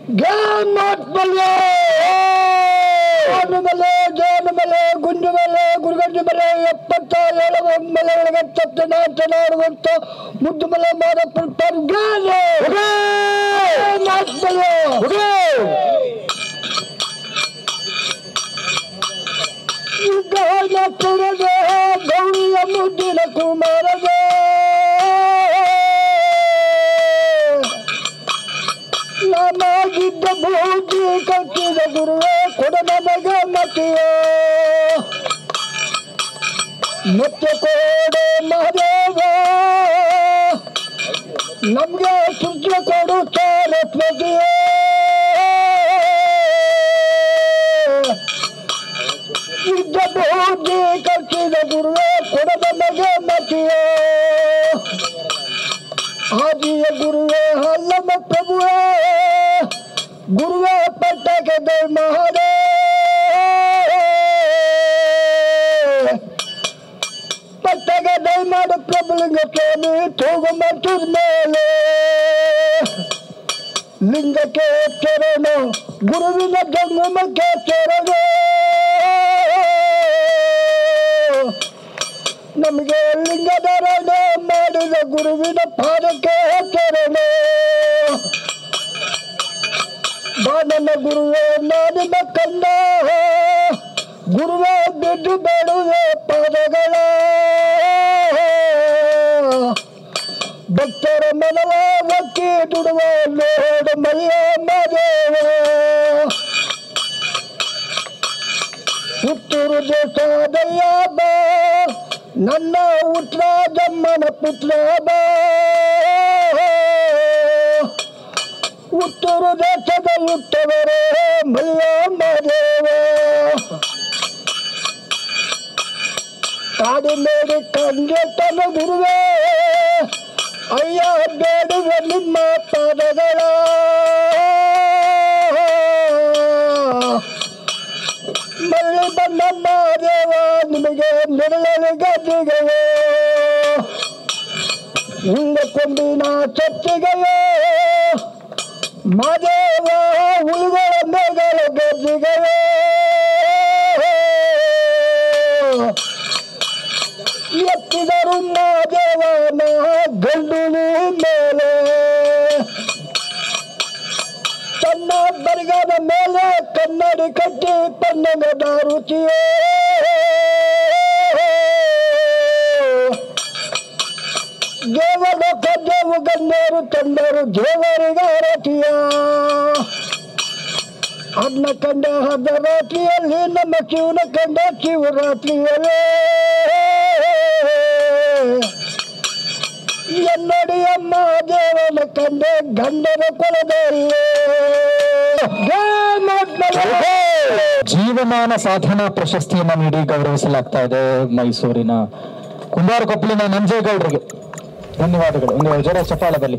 ಜಾನಮಲೆ ಗುಂಜುಮಲೆ ಗುರುಗಂಜು ಮಲೆ 77 ಮಲೆಗಳಿಗೆ ತಪ್ಪನಾಡುವಂತ ಮುದ್ದು ಮಲೆ ಮಾಡಪಟ್ಟ ಗೌರಿಯ ಮುದ್ದಿನ ಕುಮಾರಗೆ ನಾನಾಗಿದ್ದ ಭೂಜಿ ಕಟ್ಟಿದ ಗುರುವೇ ಕೊಡ ನಮಗೆ ಮತಿಯೋ ಮತ್ತೆ ಕೋಡೆ ಮಹದೇವ ನಮ್ಗೆ ಸೂರ್ಯ ಕೊಡುತ್ತಾರೆ ಪ್ರತಿಯೋ ಇದ್ದ ಭೂಜಿ ಕಟ್ಟಿದ ಗುರುವೇ ಕೊಡ ನಮಗೆ ಮತಿಯೋ ಆದಿಯ ಗುರುವೇ ಅಲ್ಲಮ್ಮ ಪ್ರಭುವೇ ಗುರುವೇ ಪಟ್ಟಕ್ಕೆ ದೈ ಮಹದೇ ಪಟ್ಟಕ್ಕೆ ದೈ ಮಾಡ ಪ್ರಭುಲಿಂಗ ಸ್ವಾಮಿ ತೂಗು ಮಟ್ಟದ ಮೇಲೆ ಲಿಂಗಕ್ಕೆ ಚರಣ ಗುರುವಿನ ಜಂಗಮಕ್ಕೆ ಚರಣ ನಮಗೆ ಲಿಂಗಧಾರಣ ಮಾಡಿದ ಗುರುವಿನ ಪಾದಕ್ಕೆ ಚರಣ ಬಾಣನ ಗುರುವೇ ನಾನಿನ ಕಂದ ಗುರುವೇ ಬಿದ್ದು ಬೇಡುವೆ ಪಾದಗಳ ಭಕ್ತರ ಮನವ ಒಕ್ಕಿ ದುಡುವ ನೋಡು ಮಯ್ಯ ಮದೇವ ಹುಟ್ಟೂರು ದೇಶದಯ್ಯ ಬಾ ನನ್ನ ಉತ್ರಾಜಮ್ಮನ ಪುತ್ರ ಬಾ ಹುಟ್ಟೂರು ದೇಶದ ಹುಟ್ಟವರೇ ಮಯ್ಯ ಮದೇವ ಕಾಡು ಮೇಡಿ ಕಂಗೆ ತನ್ನ ಗುರುವೇ ಅಯ್ಯ ಬೇಡುವೆ ನಿಮ್ಮ ಪಾದಗಳ ಮಳ್ಳಿ ಬಂದಮ್ಮ ದೇವ ನಿಮಗೆ ನೆರಳಲು ಗದ್ದಿಗೆಯೋ ಹಿಂಗ ಕೊಂಬಿನ ಚತ್ತಿಗೆಯೋ ಮಾದೇವ ಹುಳುಗಳ ಮೇಗಳ ಗದ್ದಿಗೆಯೋ ಎತ್ತಿದರು ಮಾದೇವನ ಗಂಡುಳಿ ಮೇಲೆ ತನ್ನ ಬರಿಗದ ಮೇಲೆ ಕನ್ನಡಿ ಕಟ್ಟಿ ಪನ್ನಗದ ರುಚಿಯೋ ದೇವಲೋಕ ದೇವು ಗಂಧರು ತಂದರು ದೇವರಿಗ ರತಿಯ ಅನ್ನ ಕಂಡ ಹದ ರಾತ್ರಿಯಲ್ಲಿ ನಮ್ಮ ಶಿವನ ಕಂಡ ಶಿವರಾತ್ರಿಯಲ್ಲೇ ಎನ್ನಡಿಯಮ್ಮ ದೇವನ ಕಂಡೆ ಗಂಡನ ಕೊಲದಲ್ಲೇ ಜೀವಮಾನ ಸಾಧನಾ ಪ್ರಶಸ್ತಿಯನ್ನು ನೀಡಿ ಗೌರವಿಸಲಾಗ್ತಾ ಇದೆ ಮೈಸೂರಿನ ಕುಂಬಾರಕೊಪ್ಪಲಿನ ನಂಜೇಗೌಡರಿಗೆ ಧನ್ಯವಾದಗಳು. ಒಂದು ಜೋರ ಚಪ್ಪಾಳದಲ್ಲಿ